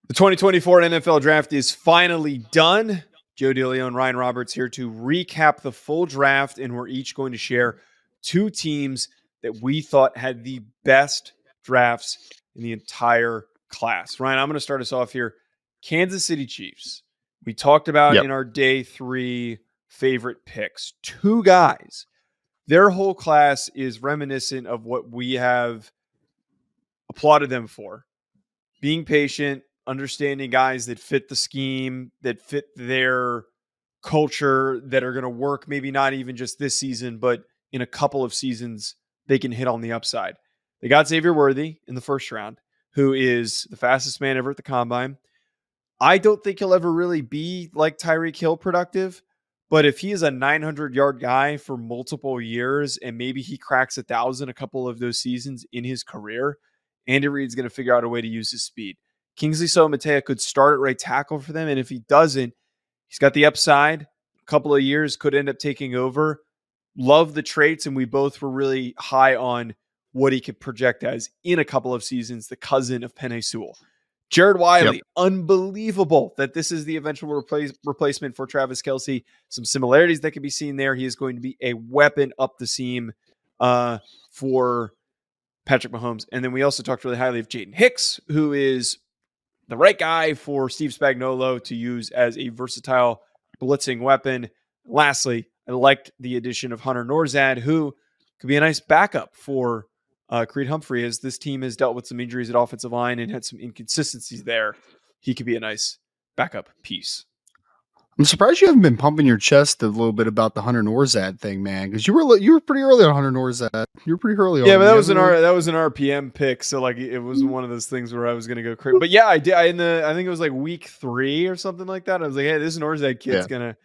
The 2024 NFL Draft is finally done. Joe DeLeone and Ryan Roberts here to recap the full draft, and we're each going to share two teams that we thought had the best drafts in the entire class. Ryan, I'm going to start us off here. Kansas City Chiefs. We talked about in our day 3 favorite picks. Two guys. Their whole class is reminiscent of what we have applauded them for. Being patient, understanding guys that fit the scheme, that fit their culture, that are going to work maybe not even just this season, but in a couple of seasons, they can hit on the upside. They got Xavier Worthy in the first round, who is the fastest man ever at the combine. I don't think he'll ever really be like Tyreek Hill productive, but if he is a 900-yard guy for multiple years and maybe he cracks 1,000 a couple of those seasons in his career, Andy Reid's going to figure out a way to use his speed. Kingsley Somatea could start at right tackle for them, and if he doesn't, he's got the upside. A couple of years could end up taking over. Love the traits, and we both were really high on what he could project as in a couple of seasons, the cousin of Penei Sewell. Jared Wiley, unbelievable that this is the eventual replacement for Travis Kelce. Some similarities that can be seen there. He is going to be a weapon up the seam for Patrick Mahomes. And then we also talked really highly of Jaden Hicks, who is the right guy for Steve Spagnuolo to use as a versatile blitzing weapon. Lastly, I liked the addition of Hunter Norzad, who could be a nice backup for Creed Humphrey, as this team has dealt with some injuries at offensive line and had some inconsistencies there. He could be a nice backup piece. I'm surprised you haven't been pumping your chest a little bit about the Hunter Norzad thing, man, because you were pretty early on Hunter Norzad. You were pretty early on. Yeah, but that was an RPM pick, so like it was one of those things where I was going to go crazy. But yeah, I did. I think it was like week 3 or something like that. I was like, hey, this Norzad kid's gonna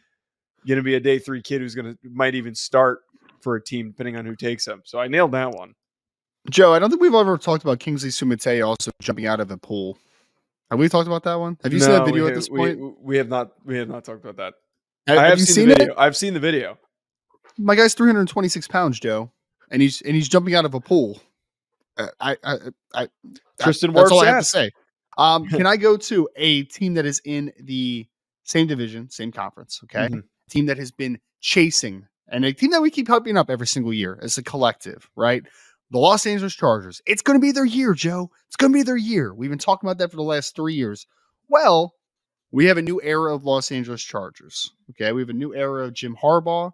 be a day 3 kid who's might even start for a team depending on who takes him. So I nailed that one. Joe, I don't think we've ever talked about Kingsley Somatea also jumping out of a pool. Have we talked about that one? Have you seen that video at this point? We have not. We have not talked about that. Have you seen the video? I've seen the video. My guy's 326 pounds, Joe, and he's jumping out of a pool. Tristan Wirfs. That's all I have to say. Can I go to a team that is in the same division, same conference? Okay, team that has been chasing, and a team that we keep helping up every single year as a collective, right? The Los Angeles Chargers. It's going to be their year, Joe. It's going to be their year. We've been talking about that for the last 3 years. Well, we have a new era of Los Angeles Chargers. Okay, we have a new era of Jim Harbaugh.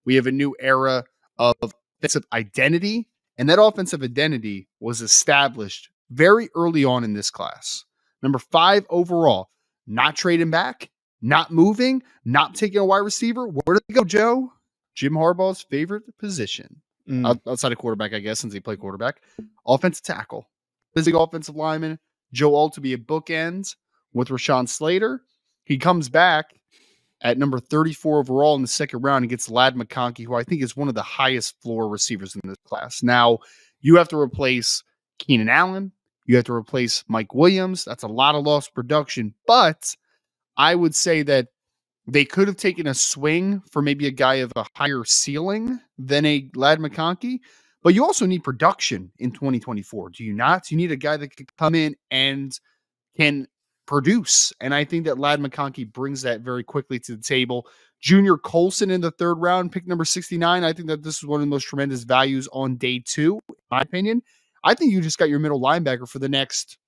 We have a new era of offensive identity, and that offensive identity was established very early on in this class. Number 5 overall, not trading back, not moving, not taking a wide receiver. Where did they go, Joe? Jim Harbaugh's favorite position. Outside of quarterback, I guess, since he played quarterback. Offensive tackle. Physical offensive lineman. Joe Alt to be a bookend with Rashawn Slater. He comes back at number 34 overall in the second round and gets Ladd McConkey, who I think is one of the highest floor receivers in this class. Now, you have to replace Keenan Allen. You have to replace Mike Williams. That's a lot of lost production. But I would say that they could have taken a swing for maybe a guy of a higher ceiling than a Ladd McConkey, but you also need production in 2024. Do you not? You need a guy that can come in and can produce. And I think that Ladd McConkey brings that very quickly to the table. Junior Colson in the 3rd round, pick number 69. I think that this is one of the most tremendous values on day 2, in my opinion. I think you just got your middle linebacker for the next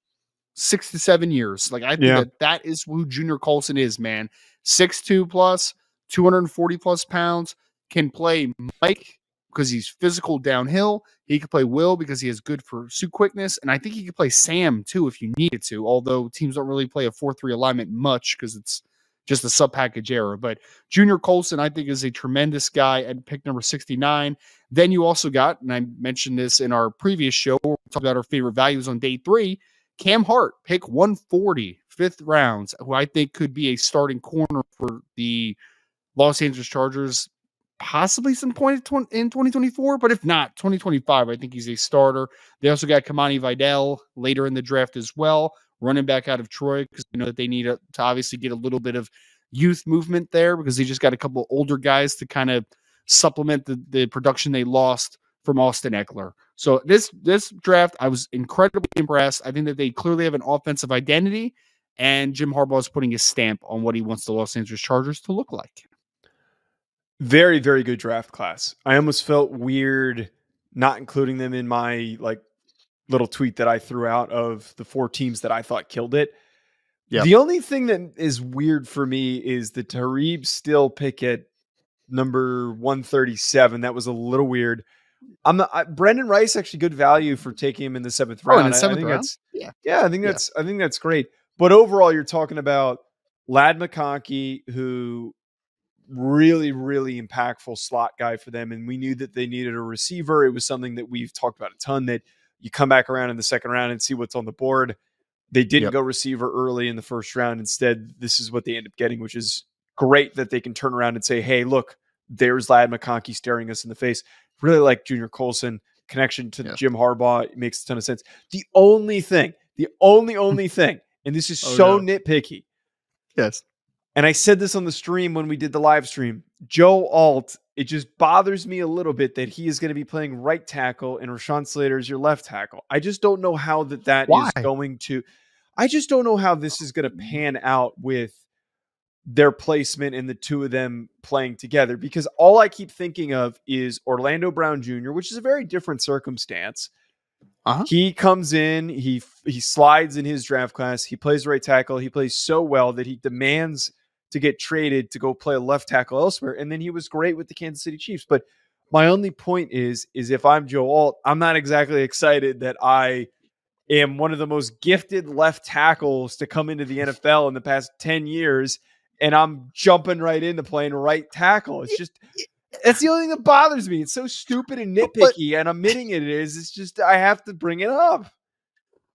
6 to 7 years. Like, I think that is who Junior Colson is, man. 6'2 plus, 240 plus pounds, can play Mike because he's physical downhill. He can play Will because he has good pursuit quickness. And I think he could play Sam too if you needed to, although teams don't really play a 4-3 alignment much because it's just a sub-package error. But Junior Colson, I think, is a tremendous guy at pick number 69. Then you also got, and I mentioned this in our previous show, where we talked about our favorite values on day 3, Cam Hart, pick 140, 5th rounds, who I think could be a starting corner for the Los Angeles Chargers, possibly some point in 2024, but if not, 2025, I think he's a starter. They also got Kamani Vidal later in the draft as well, running back out of Troy, because they know that they need to obviously get a little bit of youth movement there because they just got a couple older guys to kind of supplement the production they lost from Austin Eckler. So this draft, I was incredibly impressed. I think that they clearly have an offensive identity, and Jim Harbaugh is putting his stamp on what he wants the Los Angeles Chargers to look like. Very, very good draft class. I almost felt weird not including them in my little tweet that I threw out of the 4 teams that I thought killed it. Yep. The only thing that is weird for me is the Talib Still pick at number 137. That was a little weird. Brendan Rice, actually good value for taking him in the 7th round. In the 7th round? I think that's great. But overall, you're talking about Ladd McConkey, who really, really impactful slot guy for them. And we knew that they needed a receiver. It was something that we've talked about a ton, that you come back around in the 2nd round and see what's on the board. They didn't go receiver early in the 1st round. Instead, this is what they end up getting, which is great that they can turn around and say, hey, look, there's Ladd McConkey staring us in the face. Really like Junior Colson. Connection to Jim Harbaugh. It makes a ton of sense. The only thing, and this is nitpicky. Yes. And I said this on the stream when we did the live stream. Joe Alt, it just bothers me a little bit that he is going to be playing right tackle and Rashawn Slater is your left tackle. I just don't know how that is going to. I just don't know how this is going to pan out with their placement and the 2 of them playing together, because all I keep thinking of is Orlando Brown Jr., which is a very different circumstance. He comes in, he slides in his draft class. He plays right tackle. He plays so well that he demands to get traded to go play a left tackle elsewhere. And then he was great with the Kansas City Chiefs. But my only point is if I'm Joe Alt, I'm not exactly excited that I am one of the most gifted left tackles to come into the NFL in the past 10 years. And I'm jumping right into playing right tackle. It's just, that's the only thing that bothers me. It's so stupid and nitpicky, and I'm admitting it is. It's just, I have to bring it up.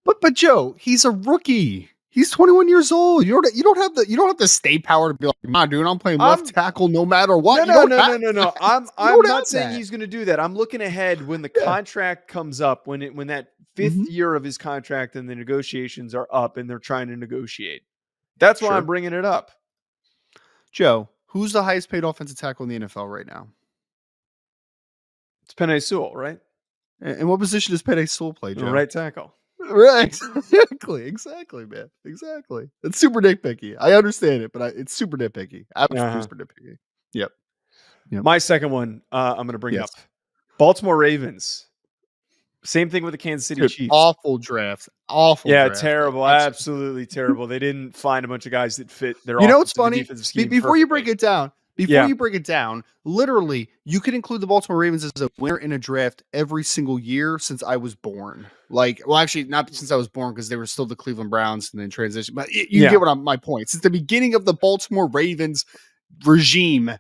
But Joe, he's a rookie. He's 21 years old. You don't have the stay power to be like, nah, dude, I'm playing left tackle no matter what. No. I'm not saying he's going to do that. I'm looking ahead when the contract comes up, when that 5th year of his contract and the negotiations are up and they're trying to negotiate. That's why I'm bringing it up. Joe, who's the highest paid offensive tackle in the NFL right now? It's Penei Sewell, right? And what position does Penei Sewell play, Joe? Right tackle. Right. Exactly, man. Exactly. It's super nitpicky. I understand it, but it's super nitpicky. Absolutely super nitpicky. Yep. My second one, I'm going to bring up Baltimore Ravens. Same thing with the Kansas City Chiefs. Awful drafts. Awful. Yeah, draft. terrible. Absolutely terrible. They didn't find a bunch of guys that fit their. You know what's funny? Before you break it down, literally, you could include the Baltimore Ravens as a winner in a draft every single year since I was born. Actually, not since I was born, because they were still the Cleveland Browns and then transition. But you get my point. Since the beginning of the Baltimore Ravens regime,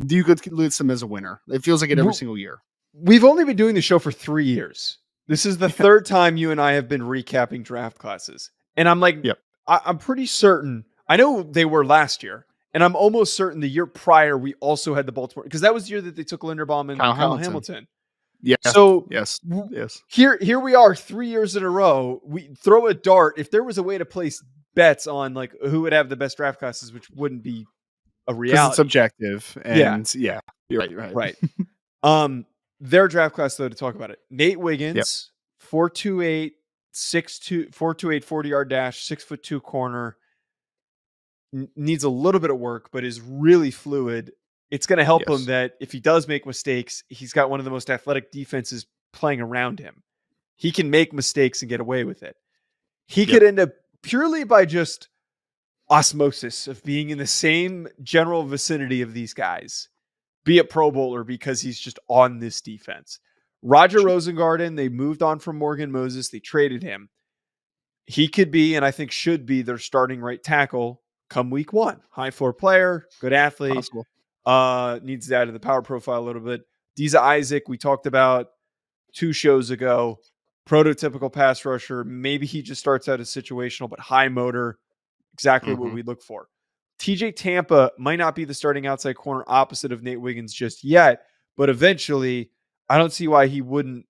you could list them as a winner. It feels like it every single year. We've only been doing the show for 3 years. This is the 3rd time you and I have been recapping draft classes. And I'm like, I'm pretty certain. I know they were last year. And I'm almost certain the year prior, we also had the Baltimore, because that was the year that they took Linderbaum and Kyle Hamilton. Yeah. So yes. Here we are 3 years in a row. We throw a dart. If there was a way to place bets on who would have the best draft classes, which wouldn't be a reality. It's subjective. And you're right. Their draft class, though, to talk about it. Nate Wiggins, 4'2", 6'2", 40-yard dash, 6'2" corner. Needs a little bit of work, but is really fluid. It's going to help him that if he does make mistakes, he's got one of the most athletic defenses playing around him. He can make mistakes and get away with it. He could end up purely by just osmosis of being in the same general vicinity of these guys, be a Pro Bowler because he's just on this defense. Roger Rosengarten, they moved on from Morgan Moses. They traded him. He could be, and I think should be, their starting right tackle come week 1. High floor player, good athlete. Needs to add to the power profile a little bit. Deza Isaac, we talked about 2 shows ago. Prototypical pass rusher. Maybe he just starts out as situational, but high motor. Exactly what we look for. TJ Tampa might not be the starting outside corner opposite of Nate Wiggins just yet, but eventually I don't see why he wouldn't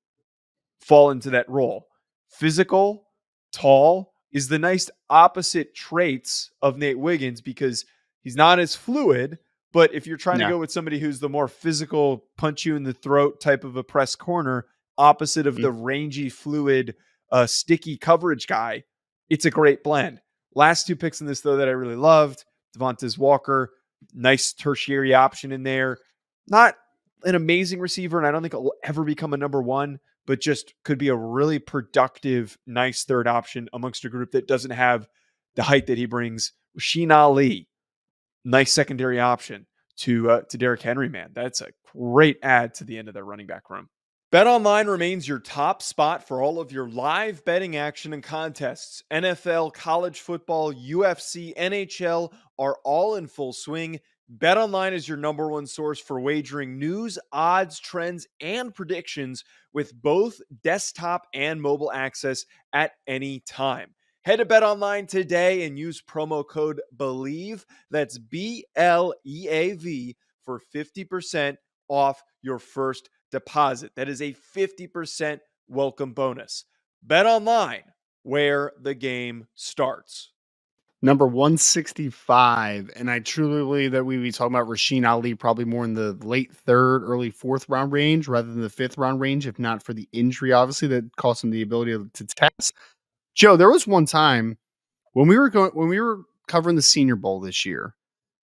fall into that role. Physical, tall, is the nice opposite traits of Nate Wiggins, because he's not as fluid, but if you're trying to go with somebody who's the more physical, punch you in the throat type of a press corner, opposite of the rangy, fluid, sticky coverage guy, it's a great blend. Last two picks in this, though, that I really loved, Devontae Walker, nice tertiary option in there. Not an amazing receiver, and I don't think it'll ever become a number one, but just could be a really productive, nice third option amongst a group that doesn't have the height that he brings. Rasheen Ali, nice secondary option to Derrick Henry, man. That's a great add to the end of their running back room. BetOnline remains your top spot for all of your live betting action and contests. NFL, college football, UFC, NHL are all in full swing. BetOnline is your number one source for wagering news, odds, trends, and predictions with both desktop and mobile access at any time. Head to BetOnline today and use promo code BELIEVE, that's BLEAV, for 50% off your first deposit. That is a 50% welcome bonus. BetOnline, where the game starts. Number 165, and I truly believe that we be talking about Rasheen Ali probably more in the late third, early fourth round range rather than the fifth round range, if not for the injury, obviously, that cost him the ability to test. Joe, there was one time when we were covering the Senior Bowl this year,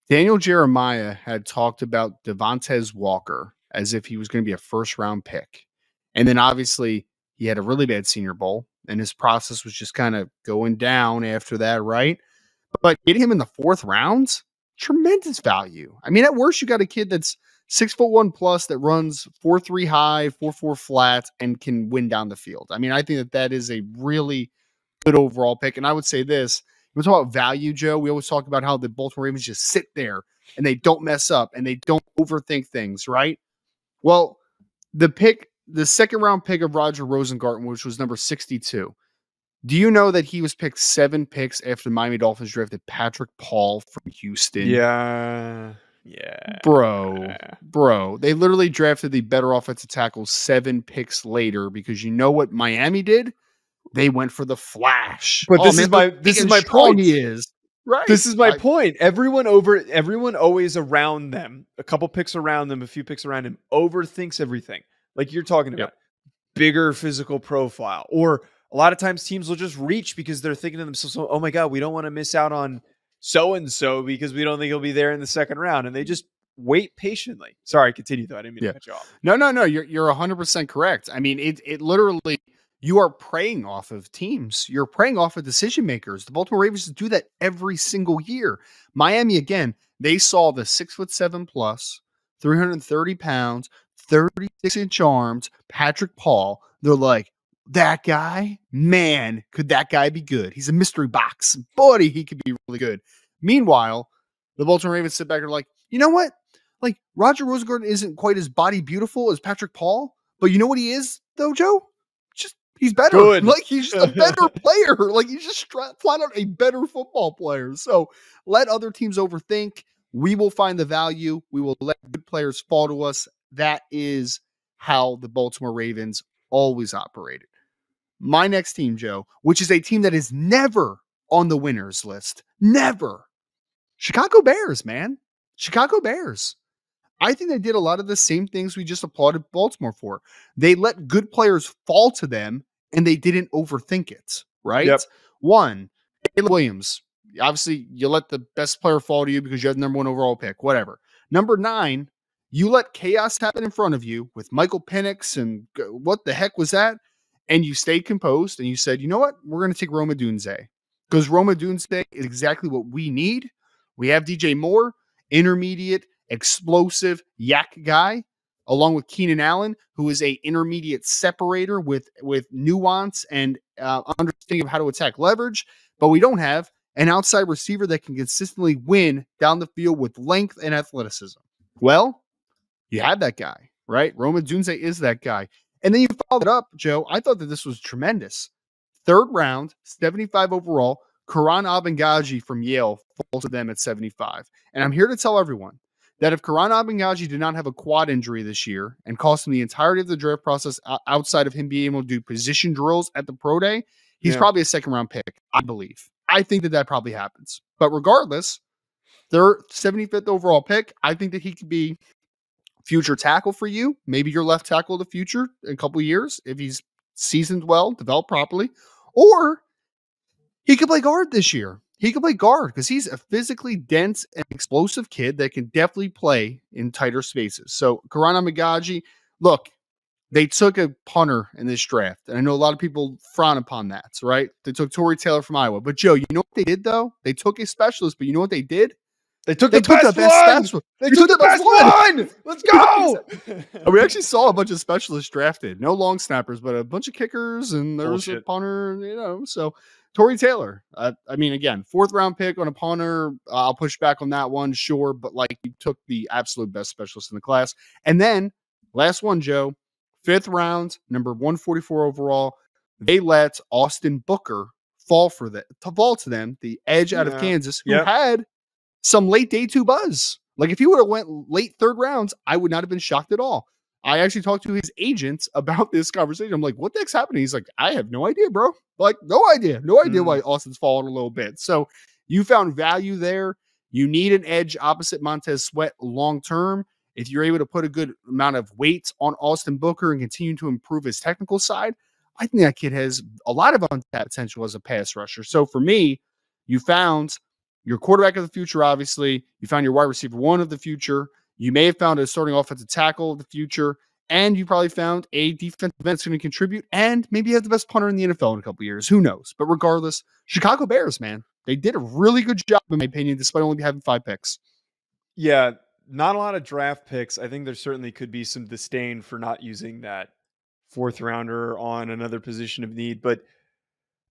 Daniel Jeremiah had talked about Devontae Walker as if he was going to be a first round pick. And then obviously he had a really bad Senior Bowl and his process was just kind of going down after that, right? But getting him in the fourth round, tremendous value. I mean, at worst, you got a kid that's 6'1" plus that runs 4.3 high, 4.4 flat, and can win down the field. I mean, I think that is a really good overall pick. And I would say this, we talk about value, Joe. We always talk about how the Baltimore Ravens just sit there and they don't mess up and they don't overthink things, right? Well, the second round pick of Roger Rosengarten, which was number 62. Do you know that he was picked 7 picks after the Miami Dolphins drafted Patrick Paul from Houston? Yeah. Bro. They literally drafted the better offensive tackle 7 picks later because you know what Miami did? They went for the flash. But this is my point. He is. Right. This is my point. Everyone always around them, a couple picks around them, a few picks around him, overthinks everything. Like you're talking about. Bigger physical profile. Or a lot of times teams will just reach because they're thinking to themselves, oh my God, we don't want to miss out on so-and-so because we don't think he'll be there in the second round. And they just wait patiently. Sorry, continue though. I didn't mean to cut you off. No. You're 100% correct. I mean, it literally, you are preying off of teams. You're preying off of decision makers. The Baltimore Ravens do that every single year. Miami, again, they saw the 6'7" plus, 330 pounds, 36-inch arms, Patrick Paul. They're like, that guy, man, could that guy be good? He's a mystery box. Buddy, he could be really good. Meanwhile, the Baltimore Ravens sit back and are like, you know what? Like, Roger Rosengarten isn't quite as body beautiful as Patrick Paul, but you know what he is, though, Joe? He's better. Good. Like, he's just a better player. Like, he's just flat out a better football player. So let other teams overthink. We will find the value. We will let good players fall to us. That is how the Baltimore Ravens always operated. My next team, Joe, which is a team that is never on the winners list. Never. Chicago Bears, man. Chicago Bears. I think they did a lot of the same things we just applauded Baltimore for. They let good players fall to them and they didn't overthink it, right? Yep. 1, Caleb Williams. Obviously, you let the best player fall to you because you have the number 1 overall pick, whatever. Number 9, you let chaos happen in front of you with Michael Penix and what the heck was that? And you stayed composed and you said, you know what? We're going to take Rome Odunze because Rome Odunze is exactly what we need. We have DJ Moore, intermediate, explosive yak guy, along with Keenan Allen, who is a intermediate separator with nuance and understanding of how to attack leverage. But we don't have an outside receiver that can consistently win down the field with length and athleticism. Well, you had that guy, right? Rome Odunze is that guy. And then you followed it up, Joe. I thought that this was tremendous. 3rd round, 75 overall, Karan Abengaji from Yale falls to them at 75. And I'm here to tell everyone that if Karan Abengaji did not have a quad injury this year and cost him the entirety of the draft process outside of him being able to do position drills at the pro day, he's probably a 2nd round pick, I believe. I think that probably happens. But regardless, their 75th overall pick, I think that he could be future tackle for you. Maybe your left tackle of the future in a couple of years if he's seasoned well, developed properly. Or he could play guard this year. he can play guard because he's a physically dense and explosive kid that can definitely play in tighter spaces. So Karan Amagaji, look, they took a punter in this draft. And I know a lot of people frown upon that, right? They took Torrey Taylor from Iowa. But Joe, you know what they did though? They took a specialist, but you know what they did? They took the best one. They took the best one. Let's go. We actually saw a bunch of specialists drafted. No long snappers, but a bunch of kickers, and there was a punter, So Torrey Taylor. I mean, again, 4th round pick on a punter. I'll push back on that one, sure. But like, you took the absolute best specialist in the class. And then last one, Joe, 5th round, number 144 overall. They let Austin Booker fall to them, the edge out of Kansas, who had some late day 2 buzz. Like, if he would have went late 3rd rounds, I would not have been shocked at all. I actually talked to his agents about this conversation. I'm like, what the heck's happening? He's like, I have no idea, bro. Like, no idea why Austin's fallen a little bit. So you found value there. You need an edge opposite Montez Sweat long-term. If you're able to put a good amount of weight on Austin Booker and continue to improve his technical side, I think that kid has a lot of untapped potential as a pass rusher. So for me, you found your quarterback of the future, obviously. You found your wide receiver 1 of the future. You may have found a starting offensive tackle of the future. And you probably found a defensive end that's going to contribute. And maybe you have the best punter in the NFL in a couple of years. Who knows? But regardless, Chicago Bears, man, they did a really good job, in my opinion, despite only having 5 picks. Yeah, not a lot of draft picks. I think there certainly could be some disdain for not using that 4th rounder on another position of need. But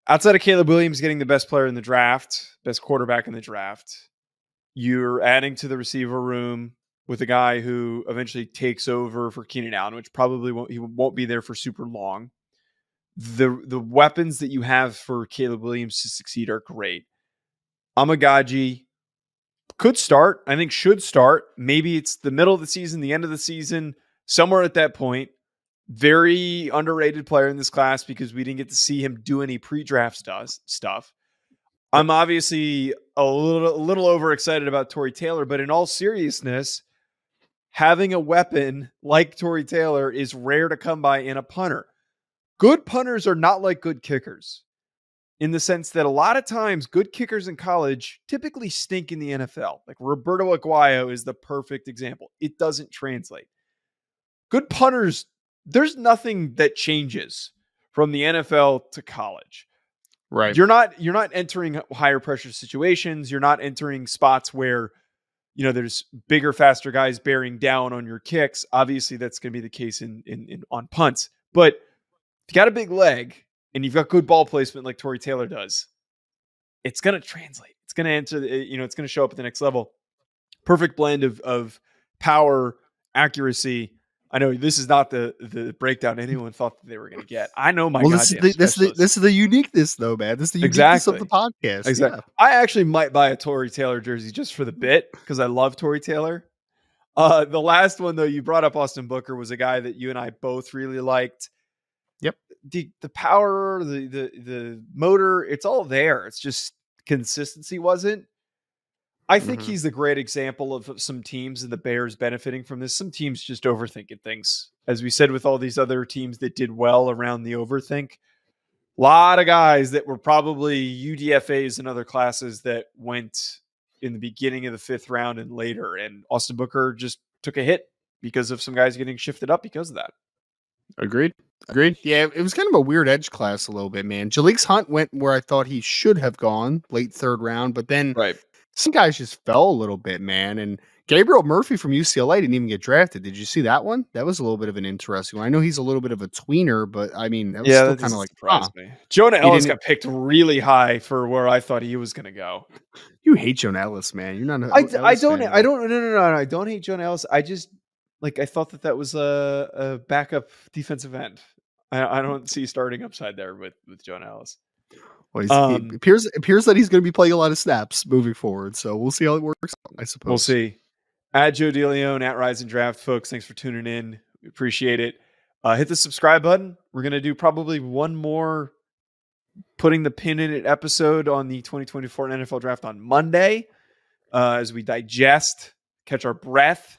outside of Caleb Williams getting the best player in the draft, best quarterback in the draft, you're adding to the receiver room with a guy who eventually takes over for Keenan Allen, which probably won't be there for super long. The weapons that you have for Caleb Williams to succeed are great. Amagaji could start. I think should start. Maybe it's the middle of the season, the end of the season, somewhere at that point. Very underrated player in this class because we didn't get to see him do any pre-draft stuff. I'm obviously a little overexcited about Torrey Taylor, but in all seriousness, having a weapon like Torrey Taylor is rare to come by in a punter. Good punters are not like good kickers in the sense that a lot of times good kickers in college typically stink in the NFL. Like Roberto Aguayo is the perfect example. It doesn't translate. Good punters, there's nothing that changes from the NFL to college. Right. You're not entering higher pressure situations. You're not entering spots where, there's bigger, faster guys bearing down on your kicks. Obviously, that's going to be the case in on punts. But if you got a big leg and you've got good ball placement like Torrey Taylor does, it's going to translate. It's going to enter, it's going to show up at the next level. Perfect blend of power, accuracy. I know this is not the breakdown anyone thought that they were going to get. I know my this is the uniqueness, though, man. This is the uniqueness of the podcast. Exactly. Yeah. I actually might buy a Torrey Taylor jersey just for the bit because I love Torrey Taylor. The last one, though, you brought up Austin Booker, was a guy that you and I both really liked. Yep. The power, the motor, it's all there. It's just consistency wasn't. I think he's the great example of some teams and the Bears benefiting from this. Some teams just overthinking things. As we said with all these other teams that did well around the overthink, a lot of guys that were probably UDFAs and other classes that went in the beginning of the 5th round and later. And Austin Booker just took a hit because of some guys getting shifted up because of that. Agreed. Yeah, it was kind of a weird edge class a little bit, man. Jalix Hunt went where I thought he should have gone, late 3rd round, but then some guys just fell a little bit, man. And Gabriel Murphy from UCLA didn't even get drafted. Did you see that one? That was a little bit of an interesting one. I know he's a little bit of a tweener, but I mean, that was still kind of like, surprised me. Jonah Ellis got picked really high for where I thought he was going to go. You hate Jonah Ellis, man. You're not. I don't hate Jonah Ellis. I just I thought that was a backup defensive end. I don't see starting upside there with Jonah Ellis. Well, it appears that he's going to be playing a lot of snaps moving forward. So we'll see how it works out, I suppose. We'll see. At Joe DeLeone, at Rise and Draft, folks. Thanks for tuning in. We appreciate it. Hit the subscribe button. We're going to do probably one more putting the pin in it episode on the 2024 NFL Draft on Monday as we digest, catch our breath.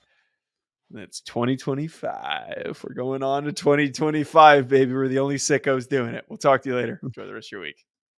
It's 2025. We're going on to 2025, baby. We're the only sickos doing it. We'll talk to you later. Enjoy the rest of your week.